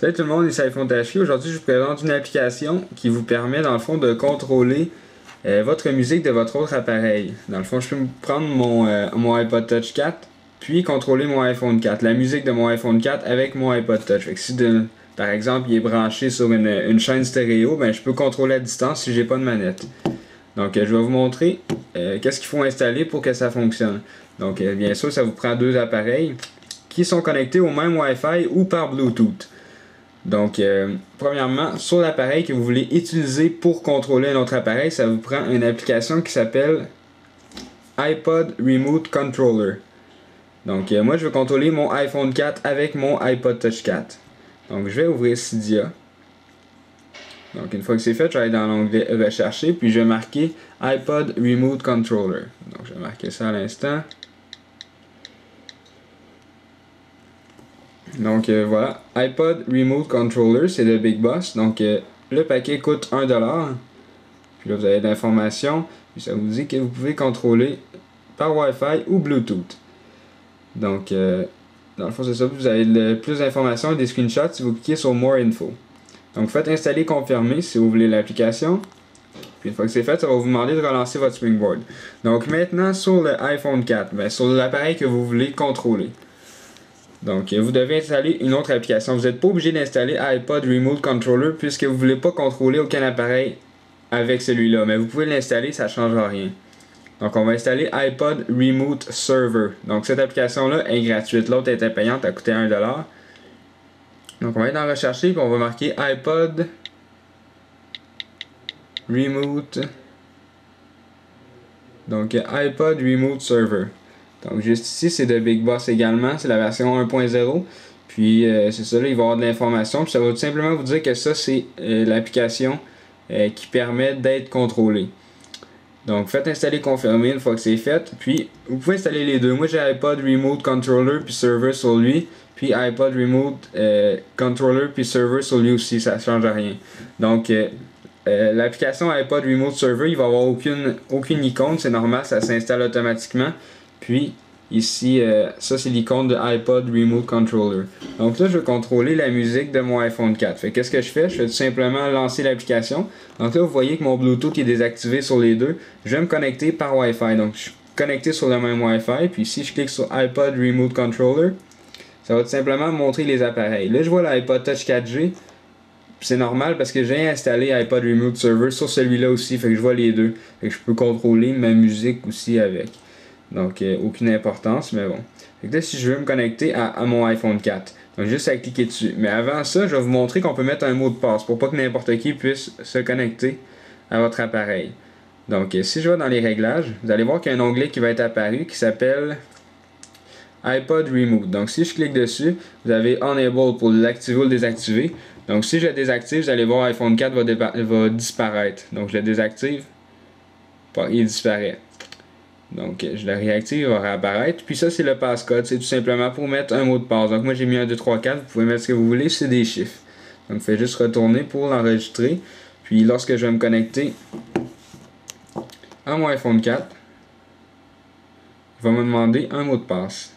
Salut tout le monde, ici iPhone THQ. Aujourd'hui, je vous présente une application qui vous permet, dans le fond, de contrôler votre musique de votre autre appareil. Dans le fond, je peux prendre mon iPod Touch 4, puis contrôler mon iPhone 4, la musique de mon iPhone 4 avec mon iPod Touch. Fait que si, par exemple, il est branché sur une chaîne stéréo, ben, je peux contrôler à distance si j'ai pas de manette. Donc, je vais vous montrer qu'est-ce qu'il faut installer pour que ça fonctionne. Donc, bien sûr, ça vous prend deux appareils qui sont connectés au même Wi-Fi ou par Bluetooth. Donc, premièrement, sur l'appareil que vous voulez utiliser pour contrôler un autre appareil, ça vous prend une application qui s'appelle iPod Remote Controller. Donc, moi, je veux contrôler mon iPhone 4 avec mon iPod Touch 4. Donc, je vais ouvrir Cydia. Donc, une fois que c'est fait, je vais aller dans l'onglet Rechercher, puis je vais marquer iPod Remote Controller. Donc, je vais marquer ça à l'instant. Donc voilà, iPod Remote Controller, c'est le Big Boss. Donc le paquet coûte 1$. Puis là vous avez l'information. Puis ça vous dit que vous pouvez contrôler par Wi-Fi ou Bluetooth. Donc dans le fond c'est ça, vous avez plus d'informations et des screenshots si vous cliquez sur More Info. Donc faites installer confirmer si vous voulez l'application. Puis une fois que c'est fait, ça va vous demander de relancer votre Springboard. Donc maintenant sur le iPhone 4, ben, sur l'appareil que vous voulez contrôler. Donc, vous devez installer une autre application. Vous n'êtes pas obligé d'installer iPod Remote Controller puisque vous ne voulez pas contrôler aucun appareil avec celui-là. Mais vous pouvez l'installer, ça ne changera rien. Donc, on va installer iPod Remote Server. Donc, cette application-là est gratuite. L'autre était payante, elle coûtait 1$. Donc, on va être dans Rechercher et on va marquer iPod Remote. Donc, iPod Remote Server. Donc juste ici, c'est de Big Boss également, c'est la version 1.0. Puis c'est ça, là, il va y avoir de l'information. Puis ça va tout simplement vous dire que ça, c'est l'application qui permet d'être contrôlée. Donc faites installer confirmer une fois que c'est fait. Puis vous pouvez installer les deux. Moi j'ai iPod Remote Controller puis Server sur lui. Puis iPod Remote Controller puis Server sur lui aussi, ça ne change rien. Donc l'application iPod Remote Server, il va y avoir aucune icône, c'est normal, ça s'installe automatiquement. Puis ici, ça c'est l'icône de iPod Remote Controller. Donc là, je veux contrôler la musique de mon iPhone 4. Fait qu'est-ce que je fais? Je vais tout simplement lancer l'application. Donc là, vous voyez que mon Bluetooth est désactivé sur les deux. Je vais me connecter par Wi-Fi. Donc je suis connecté sur le même Wi-Fi. Puis si je clique sur iPod Remote Controller, ça va tout simplement me montrer les appareils. Là, je vois l'iPod Touch 4G. C'est normal parce que j'ai installé iPod Remote Server sur celui-là aussi. Fait que je vois les deux. Fait que je peux contrôler ma musique aussi avec. Donc, aucune importance, mais bon. Fait que là, si je veux me connecter à mon iPhone 4, donc juste à cliquer dessus. Mais avant ça, je vais vous montrer qu'on peut mettre un mot de passe pour pas que n'importe qui puisse se connecter à votre appareil. Donc, si je vais dans les réglages, vous allez voir qu'il y a un onglet qui va être apparu qui s'appelle iPod Remote. Donc, si je clique dessus, vous avez Enable pour l'activer ou le désactiver. Donc, si je le désactive, vous allez voir iPhone 4 va disparaître. Donc, je le désactive, il disparaît. Donc, je le réactive, il va réapparaître. Puis ça, c'est le passcode. C'est tout simplement pour mettre un mot de passe. Donc, moi, j'ai mis 1, 2, 3, 4. Vous pouvez mettre ce que vous voulez. C'est des chiffres. Donc, faites juste retourner pour l'enregistrer. Puis, lorsque je vais me connecter à mon iPhone 4, il va me demander un mot de passe.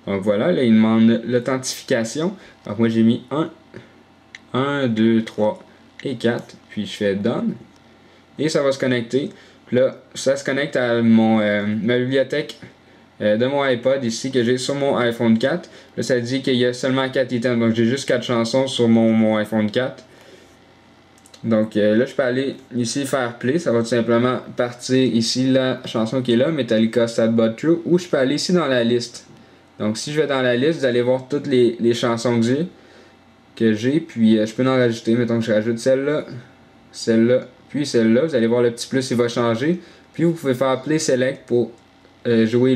Donc, voilà. Là, il demande l'authentification. Donc, moi, j'ai mis 1, 2, 3 et 4. Puis, je fais Done. Et ça va se connecter. Puis là, ça se connecte à ma bibliothèque de mon iPod ici que j'ai sur mon iPhone 4. Là, ça dit qu'il y a seulement 4 items. Donc, j'ai juste 4 chansons sur mon iPhone 4. Donc, là, je peux aller ici faire play. Ça va tout simplement partir ici la chanson qui est là, Metallica Sad But True. Ou je peux aller ici dans la liste. Donc, si je vais dans la liste, vous allez voir toutes les chansons que j'ai. Puis, je peux en rajouter. Mettons que je rajoute celle-là, puis celle-là, vous allez voir le petit plus, il va changer. Puis vous pouvez faire Play Select pour jouer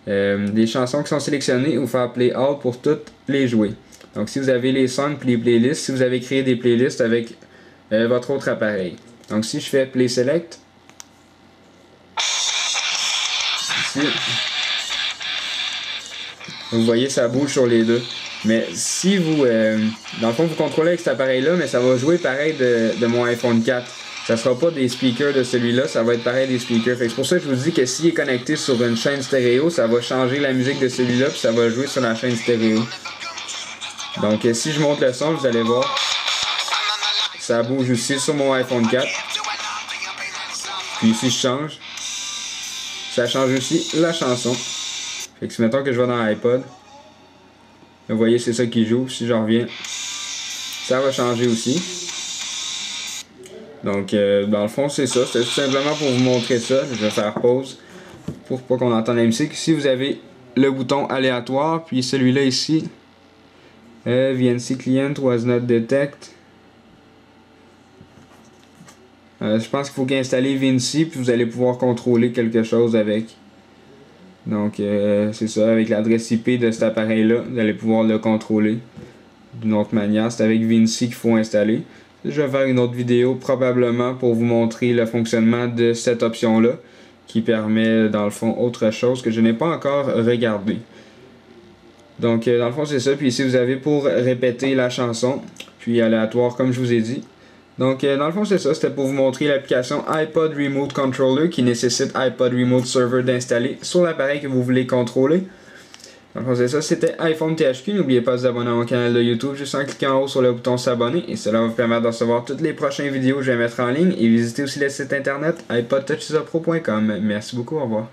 les chansons qui sont sélectionnées ou faire Play All pour toutes les jouer. Donc si vous avez les songs puis les playlists, si vous avez créé des playlists avec votre autre appareil. Donc si je fais Play Select, ici, vous voyez ça bouge sur les deux. Mais si vous, dans le fond, vous contrôlez avec cet appareil-là, mais ça va jouer pareil de mon iPhone 4. Ça sera pas des speakers de celui-là, ça va être pareil des speakers. C'est pour ça que je vous dis que s'il est connecté sur une chaîne stéréo, ça va changer la musique de celui-là, puis ça va jouer sur la chaîne stéréo. Donc si je monte le son, vous allez voir, ça bouge aussi sur mon iPhone 4. Puis si je change, ça change aussi la chanson. Fait que si mettons que je vais dans l'iPod, vous voyez c'est ça qui joue. Si je reviens, ça va changer aussi. Donc dans le fond c'est ça. C'était tout simplement pour vous montrer ça. Je vais faire pause pour pas qu'on entende la musique. Si vous avez le bouton aléatoire, puis celui-là ici, VNC Client was not detect. Je pense qu'il faut qu'installer VNC, puis vous allez pouvoir contrôler quelque chose avec. Donc c'est ça, avec l'adresse IP de cet appareil-là, vous allez pouvoir le contrôler d'une autre manière. C'est avec VNC qu'il faut installer. Je vais faire une autre vidéo probablement pour vous montrer le fonctionnement de cette option-là, qui permet dans le fond autre chose que je n'ai pas encore regardé. Donc dans le fond c'est ça, puis ici vous avez pour répéter la chanson, puis aléatoire comme je vous ai dit. Donc dans le fond c'est ça, c'était pour vous montrer l'application iPod Remote Controller qui nécessite iPod Remote Server d'installer sur l'appareil que vous voulez contrôler. Dans le fond c'est ça, c'était iPhone THQ. N'oubliez pas de vous abonner à mon canal de YouTube juste en cliquant en haut sur le bouton s'abonner, et cela va vous permettre de recevoir toutes les prochaines vidéos que je vais mettre en ligne, et visitez aussi le site internet iPodTouchIsaPro.com. Merci beaucoup, au revoir.